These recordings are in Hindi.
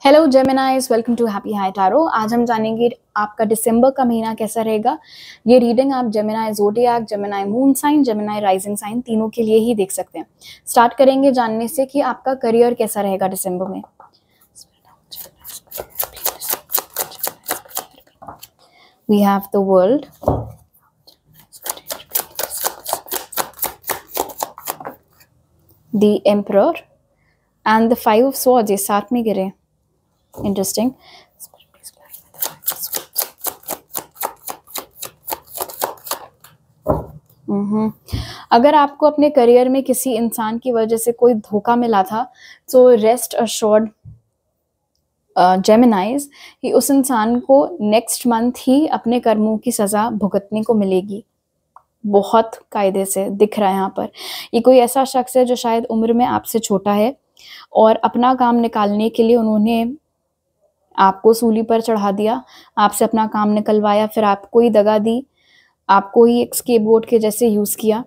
Hello Geminis, welcome to happy high tarot. आज हम जानेंगे आपका दिसंबर का महीना कैसा रहेगा। ये रीडिंग आप Gemini zodiac, Gemini moon sign, Gemini rising sign तीनों के लिए ही देख सकते हैं। स्टार्ट करेंगे जानने से कि आपका करियर कैसा रहेगा दिसंबर में। We have the world, the emperor and the five of swords, ये साथ में गिरे। इंटरेस्टिंग। अगर आपको अपने करियर में किसी इंसान की वजह से कोई धोखा मिला था तो रेस्ट अश्योर्ड जेमिनाइज कि उस इंसान को नेक्स्ट मंथ ही अपने कर्मों की सज़ा भुगतने को मिलेगी। बहुत कायदे से दिख रहा है यहाँ पर। ये कोई ऐसा शख्स है जो शायद उम्र में आपसे छोटा है और अपना काम निकालने के लिए उन्होंने आपको सूली पर चढ़ा दिया, आपसे अपना काम निकलवाया, फिर आपको ही दगा दी, आपको ही एक स्केपगोट के जैसे यूज़ किया।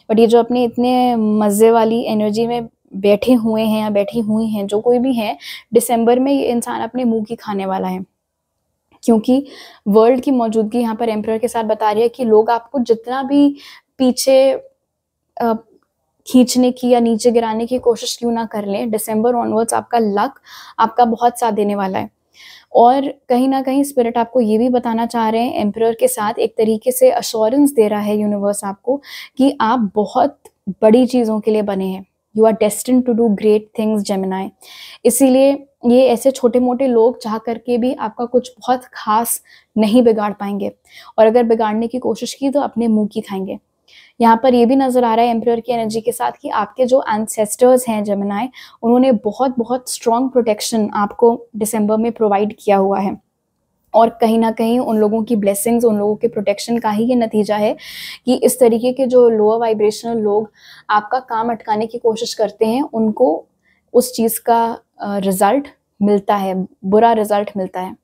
बट ये जो अपने इतने मज़े वाली एनर्जी में बैठे हुए हैं या बैठी हुई हैं, जो कोई भी है, दिसंबर में ये इंसान अपने मुंह की खाने वाला है, क्योंकि वर्ल्ड की मौजूदगी यहाँ पर एम्परर के साथ बता रही है कि लोग आपको जितना भी पीछे खींचने की या नीचे गिराने की कोशिश क्यों ना कर लें, दिसंबर ऑनवर्ड्स आपका लक आपका बहुत साथ देने वाला है। और कहीं ना कहीं स्पिरिट आपको ये भी बताना चाह रहे हैं, एम्परर के साथ एक तरीके से अश्योरेंस दे रहा है यूनिवर्स आपको कि आप बहुत बड़ी चीज़ों के लिए बने हैं। You are destined to do great things Gemini. इसीलिए ये ऐसे छोटे मोटे लोग चाह करके भी आपका कुछ बहुत खास नहीं बिगाड़ पाएंगे, और अगर बिगाड़ने की कोशिश की तो अपने मुंह की खाएंगे। यहाँ पर ये भी नज़र आ रहा है एम्परर की एनर्जी के साथ कि आपके जो एंसेस्टर्स हैं जेमिनाई, उन्होंने बहुत बहुत स्ट्रॉन्ग प्रोटेक्शन आपको दिसंबर में प्रोवाइड किया हुआ है। और कहीं ना कहीं उन लोगों की ब्लेसिंग्स, उन लोगों के प्रोटेक्शन का ही ये नतीजा है कि इस तरीके के जो लोअर वाइब्रेशनल लोग आपका काम अटकाने की कोशिश करते हैं, उनको उस चीज़ का रिजल्ट मिलता है, बुरा रिजल्ट मिलता है।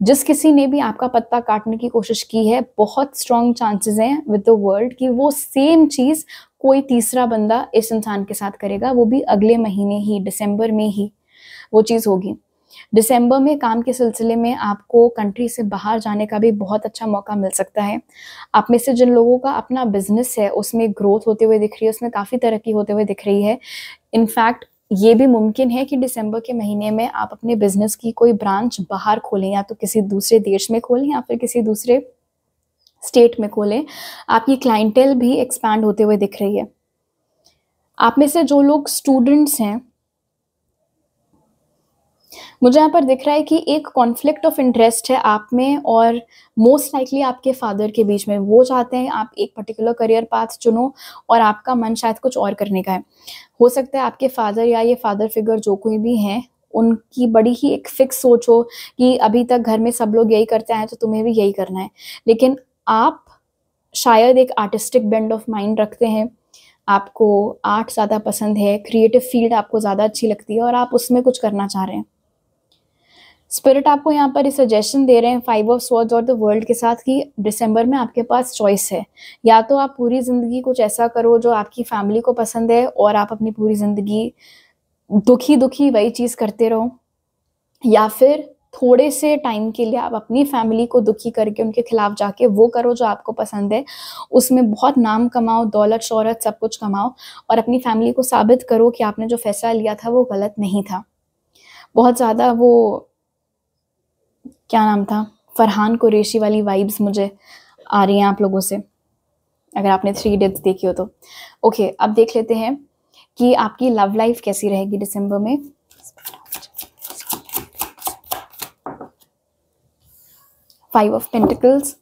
जिस किसी ने भी आपका पत्ता काटने की कोशिश की है, बहुत स्ट्रॉन्ग चांसेस हैं विद द वर्ल्ड कि वो सेम चीज़ कोई तीसरा बंदा इस इंसान के साथ करेगा, वो भी अगले महीने ही, दिसंबर में ही वो चीज़ होगी। दिसंबर में काम के सिलसिले में आपको कंट्री से बाहर जाने का भी बहुत अच्छा मौका मिल सकता है। आप में से जिन लोगों का अपना बिजनेस है उसमें ग्रोथ होते हुए दिख रही है, उसमें काफ़ी तरक्की होते हुए दिख रही है। इनफैक्ट ये भी मुमकिन है कि दिसंबर के महीने में आप अपने बिजनेस की कोई ब्रांच बाहर खोलें, या तो किसी दूसरे देश में खोलें या फिर किसी दूसरे स्टेट में खोलें। आपकी क्लाइंटेल भी एक्सपैंड होते हुए दिख रही है। आप में से जो लोग स्टूडेंट्स हैं, मुझे यहाँ पर दिख रहा है कि एक कॉन्फ्लिक्ट ऑफ इंटरेस्ट है आप में और मोस्ट लाइकली आपके फादर के बीच में। वो चाहते हैं आप एक पर्टिकुलर करियर पाथ चुनो और आपका मन शायद कुछ और करने का है। हो सकता है आपके फादर या ये फादर फिगर जो कोई भी हैं, उनकी बड़ी ही एक फिक्स सोच हो कि अभी तक घर में सब लोग यही करते आए तो तुम्हें भी यही करना है। लेकिन आप शायद एक आर्टिस्टिक बेंड ऑफ माइंड रखते हैं, आपको आर्ट ज़्यादा पसंद है, क्रिएटिव फील्ड आपको ज़्यादा अच्छी लगती है और आप उसमें कुछ करना चाह रहे हैं। स्पिरिट आपको यहाँ पर सजेशन दे रहे हैं फाइव ऑफ स्वॉर्ड्स और द वर्ल्ड के साथ कि दिसंबर में आपके पास चॉइस है। या तो आप पूरी ज़िंदगी कुछ ऐसा करो जो आपकी फैमिली को पसंद है और आप अपनी पूरी ज़िंदगी दुखी दुखी वही चीज़ करते रहो, या फिर थोड़े से टाइम के लिए आप अपनी फैमिली को दुखी करके उनके खिलाफ जाके वो करो जो आपको पसंद है, उसमें बहुत नाम कमाओ, दौलत शोहरत सब कुछ कमाओ और अपनी फैमिली को साबित करो कि आपने जो फैसला लिया था वो गलत नहीं था। बहुत ज़्यादा वो क्या नाम था, फरहान कुरैशी वाली वाइब्स मुझे आ रही हैं आप लोगों से, अगर आपने 3 इडियट्स देखी हो तो। ओके, अब देख लेते हैं कि आपकी लव लाइफ कैसी रहेगी दिसंबर में। Five of pentacles,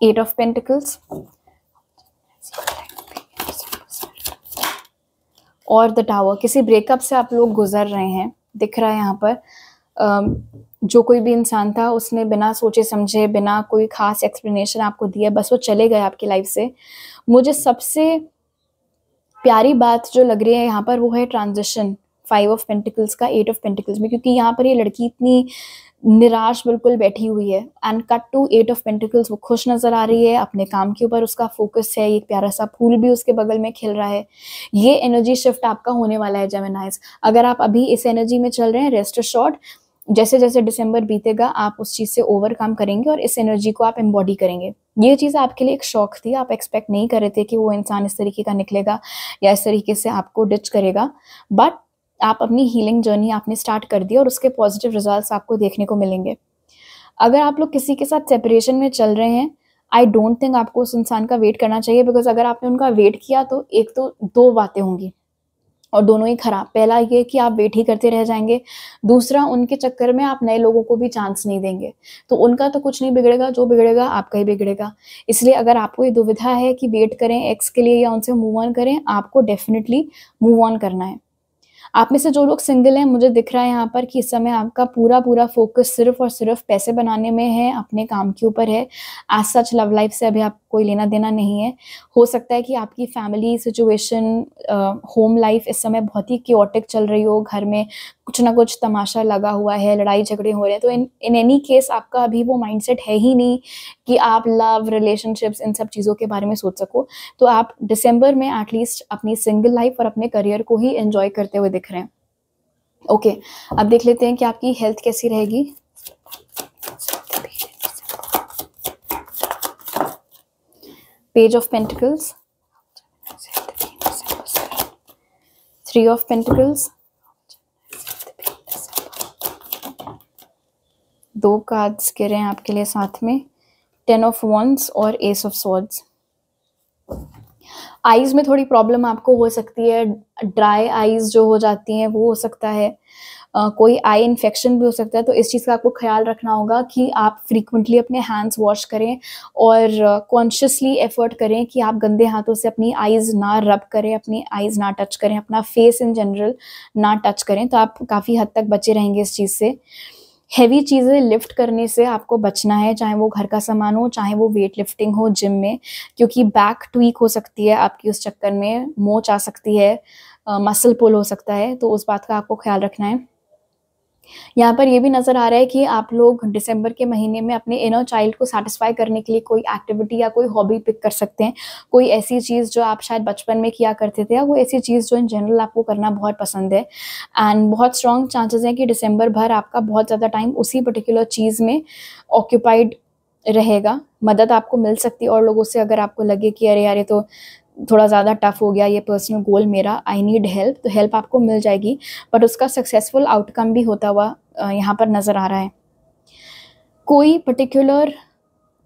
eight of pentacles और द टावर। किसी ब्रेकअप से आप लोग गुजर रहे हैं, दिख रहा है यहाँ पर। जो कोई भी इंसान था उसने बिना सोचे समझे, बिना कोई खास एक्सप्लेनेशन आपको दिया, बस वो चले गए आपकी लाइफ से। मुझे सबसे प्यारी बात जो लग रही है यहाँ पर वो है ट्रांजिशन 5 ऑफ पेंटिकल्स का 8 ऑफ पेंटिकल्स में, क्योंकि यहाँ पर ये लड़की इतनी निराश बिल्कुल बैठी हुई है। And cut to 8 of pentacles, वो खुश नजर आ रही है, अपने काम के ऊपर उसका फोकस है, एक प्यारा सा फूल भी उसके बगल में खिल रहा है। ये एनर्जी शिफ्ट आपका होने वाला है जेमिनाइज। अगर आप अभी इस एनर्जी में चल रहे हैं, रेस्ट अश्योर्ड जैसे जैसे दिसंबर बीतेगा आप उस चीज से ओवरकम करेंगे और इस एनर्जी को आप एम्बॉडी करेंगे। ये चीज आपके लिए एक शौक थी, आप एक्सपेक्ट नहीं कर रहे थे कि वो इंसान इस तरीके का निकलेगा या इस तरीके से आपको डिच करेगा, बट आप अपनी हीलिंग जर्नी आपने स्टार्ट कर दी और उसके पॉजिटिव रिजल्ट्स आपको देखने को मिलेंगे। अगर आप लोग किसी के साथ सेपरेशन में चल रहे हैं, आई डोंट थिंक आपको उस इंसान का वेट करना चाहिए, बिकॉज अगर आपने उनका वेट किया तो एक तो दो बातें होंगी और दोनों ही खराब। पहला ये कि आप वेट ही करते रह जाएंगे, दूसरा उनके चक्कर में आप नए लोगों को भी चांस नहीं देंगे, तो उनका तो कुछ नहीं बिगड़ेगा, जो बिगड़ेगा आपका ही बिगड़ेगा। इसलिए अगर आपको ये दुविधा है कि वेट करें एक्स के लिए या उनसे मूव ऑन करें, आपको डेफिनेटली मूव ऑन करना है। आप में से जो लोग सिंगल हैं, मुझे दिख रहा है यहाँ पर कि इस समय आपका पूरा पूरा फोकस सिर्फ और सिर्फ पैसे बनाने में है, अपने काम के ऊपर है। एज सच लव लाइफ से अभी आप कोई लेना देना नहीं है। हो सकता है कि आपकी फैमिली सिचुएशन, होम लाइफ इस समय बहुत ही क्योटिक चल रही हो, घर में कुछ ना कुछ तमाशा लगा हुआ है, लड़ाई झगड़े हो रहे हैं, तो इन एनी केस आपका अभी वो माइंडसेट है ही नहीं कि आप लव, रिलेशनशिप्स, इन सब चीज़ों के बारे में सोच सको। तो आप दिसंबर में एटलीस्ट अपनी सिंगल लाइफ और अपने करियर को ही एंजॉय करते हुए दिख रहे हैं। ओके, अब देख लेते हैं कि आपकी हेल्थ कैसी रहेगी। Page of pentacles, 3 of pentacles, 2 cards गिरे हैं आपके लिए साथ में, 10 ऑफ वॉन्ड्स और एस ऑफ स्वॉर्ड्स। आईज में थोड़ी प्रॉब्लम आपको हो सकती है, ड्राई आईज जो हो जाती हैं वो हो सकता है, कोई आई इन्फेक्शन भी हो सकता है। तो इस चीज़ का आपको ख्याल रखना होगा कि आप फ्रीक्वेंटली अपने हैंड्स वॉश करें और कॉन्शियसली एफर्ट करें कि आप गंदे हाथों से अपनी आईज ना रब करें, अपनी आईज ना टच करें, अपना फेस इन जनरल ना टच करें, तो आप काफ़ी हद तक बचे रहेंगे इस चीज़ से। हैवी चीज़ें लिफ्ट करने से आपको बचना है, चाहे वो घर का सामान हो, चाहे वो वेट लिफ्टिंग हो जिम में, क्योंकि बैक ट्वीक हो सकती है आपकी उस चक्कर में, मोच आ सकती है, मसल पुल हो सकता है, तो उस बात का आपको ख्याल रखना है। यहाँ पर ये भी नज़र आ रहा है कि आप लोग दिसंबर के महीने में अपने इनर चाइल्ड को सेटिस्फाई करने के लिए कोई एक्टिविटी या कोई हॉबी पिक कर सकते हैं, कोई ऐसी चीज़ जो आप शायद बचपन में किया करते थे, या कोई ऐसी चीज़ जो इन जनरल आपको करना बहुत पसंद है। एंड बहुत स्ट्रॉन्ग चांसेस हैं कि दिसंबर भर आपका बहुत ज़्यादा टाइम उसी पर्टिकुलर चीज़ में ऑक्यूपाइड रहेगा। मदद आपको मिल सकती है और लोगों से, अगर आपको लगे कि अरे यार ये तो थोड़ा ज़्यादा टफ हो गया, ये पर्सनल गोल मेरा, आई नीड हेल्प, तो हेल्प आपको मिल जाएगी, बट उसका सक्सेसफुल आउटकम भी होता हुआ यहाँ पर नज़र आ रहा है। कोई पर्टिकुलर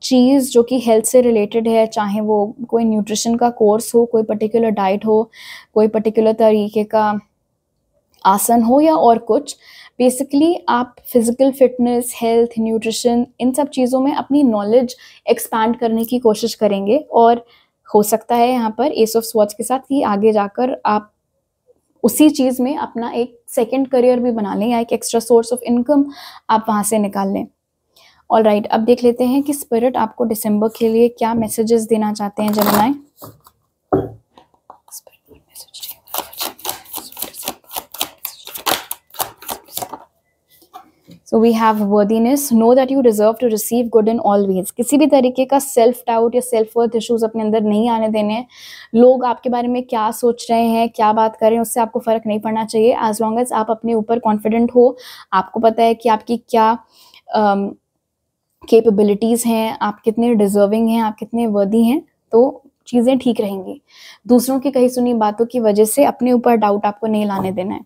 चीज़ जो कि हेल्थ से रिलेटेड है, चाहे वो कोई न्यूट्रिशन का कोर्स हो, कोई पर्टिकुलर डाइट हो, कोई पर्टिकुलर तरीके का आसन हो या और कुछ, बेसिकली आप फिजिकल फिटनेस, हेल्थ, न्यूट्रिशन, इन सब चीज़ों में अपनी नॉलेज एक्सपैंड करने की कोशिश करेंगे। और हो सकता है यहाँ पर एस ऑफ स्वॉर्ड्स के साथ कि आगे जाकर आप उसी चीज़ में अपना एक सेकंड करियर भी बना लें या एक एक्स्ट्रा सोर्स ऑफ इनकम आप वहाँ से निकाल लें। ऑलराइट, अब देख लेते हैं कि स्पिरिट आपको दिसंबर के लिए क्या मैसेजेस देना चाहते हैं Gemini. So we have worthiness, know that you deserve to receive good in all ways। किसी भी तरीके का सेल्फ डाउट या सेल्फ वर्थ इश्यूज अपने अंदर नहीं आने देने हैं। लोग आपके बारे में क्या सोच रहे हैं, क्या बात कर रहे हैं, उससे आपको फ़र्क नहीं पड़ना चाहिए, एज लॉन्ग एज आप अपने ऊपर कॉन्फिडेंट हो, आपको पता है कि आपकी क्या कैपेबिलिटीज़ हैं, आप कितने डिजर्विंग हैं, आप कितने वर्दी हैं, तो चीज़ें ठीक रहेंगी। दूसरों की कही सुनी बातों की वजह से अपने ऊपर डाउट आपको नहीं लाने देना है।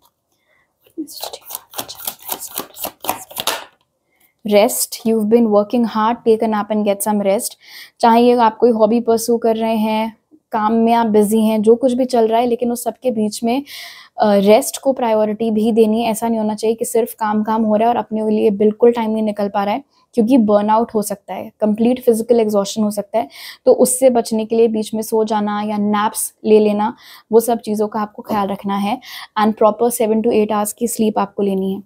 Rest, you've been working hard, take a nap and get some rest। चाहे ये आप कोई हॉबी परस्यू कर रहे हैं, काम में आप बिजी हैं, जो कुछ भी चल रहा है, लेकिन उस सबके बीच में रेस्ट को प्रायोरिटी भी देनी है। ऐसा नहीं होना चाहिए कि सिर्फ काम काम हो रहा है और अपने लिए बिल्कुल टाइम नहीं निकल पा रहा है, क्योंकि बर्नआउट हो सकता है, कंप्लीट फिजिकल एग्जॉशन हो सकता है। तो उससे बचने के लिए बीच में सो जाना या नैप्स ले लेना, वो सब चीज़ों का आपको ख्याल रखना है। एंड प्रॉपर 7 to 8 आवर्स की स्लीप आपको लेनी है।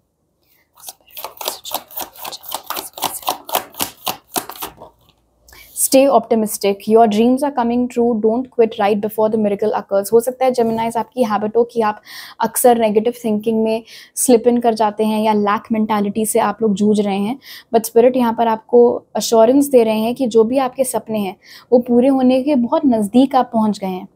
Stay optimistic, your dreams are coming true, don't quit right before the miracle occurs. हो सकता है जेमिनाइज आपकी हैबिट हो कि आप अक्सर नेगेटिव थिंकिंग में स्लिप इन कर जाते हैं या लैक मेंटालिटी से आप लोग जूझ रहे हैं, बट स्पिरिट यहाँ पर आपको अश्योरेंस दे रहे हैं कि जो भी आपके सपने हैं वो पूरे होने के बहुत नज़दीक आप पहुँच गए हैं।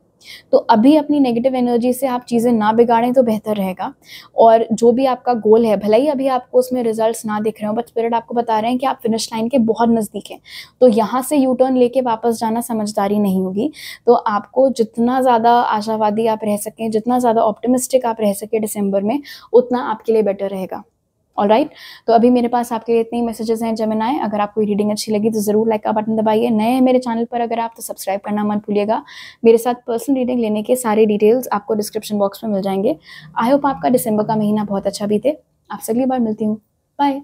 तो अभी अपनी नेगेटिव एनर्जी से आप चीज़ें ना बिगाड़ें तो बेहतर रहेगा। और जो भी आपका गोल है, भले ही अभी आपको उसमें रिजल्ट्स ना दिख रहे हो, बट स्पिरिट आपको बता रहे हैं कि आप फिनिश लाइन के बहुत नज़दीक हैं। तो यहाँ से यू टर्न लेके वापस जाना समझदारी नहीं होगी। तो आपको जितना ज़्यादा आशावादी आप रह सकें, जितना ज़्यादा ऑप्टिमिस्टिक आप रह सकें दिसंबर में, उतना आपके लिए बेटर रहेगा। ऑलराइट, तो अभी मेरे पास आपके लिए इतने ही मैसेजेस हैं जेमिनी। अगर आपको ये रीडिंग अच्छी लगी तो ज़रूर लाइक का बटन दबाइए। नए हैं मेरे चैनल पर अगर आप, तो सब्सक्राइब करना मत भूलिएगा। मेरे साथ पर्सनल रीडिंग लेने के सारे डिटेल्स आपको डिस्क्रिप्शन बॉक्स में मिल जाएंगे। आई होप आपका दिसंबर का महीना बहुत अच्छा बीते। आपसे अगली बार मिलती हूँ। बाय।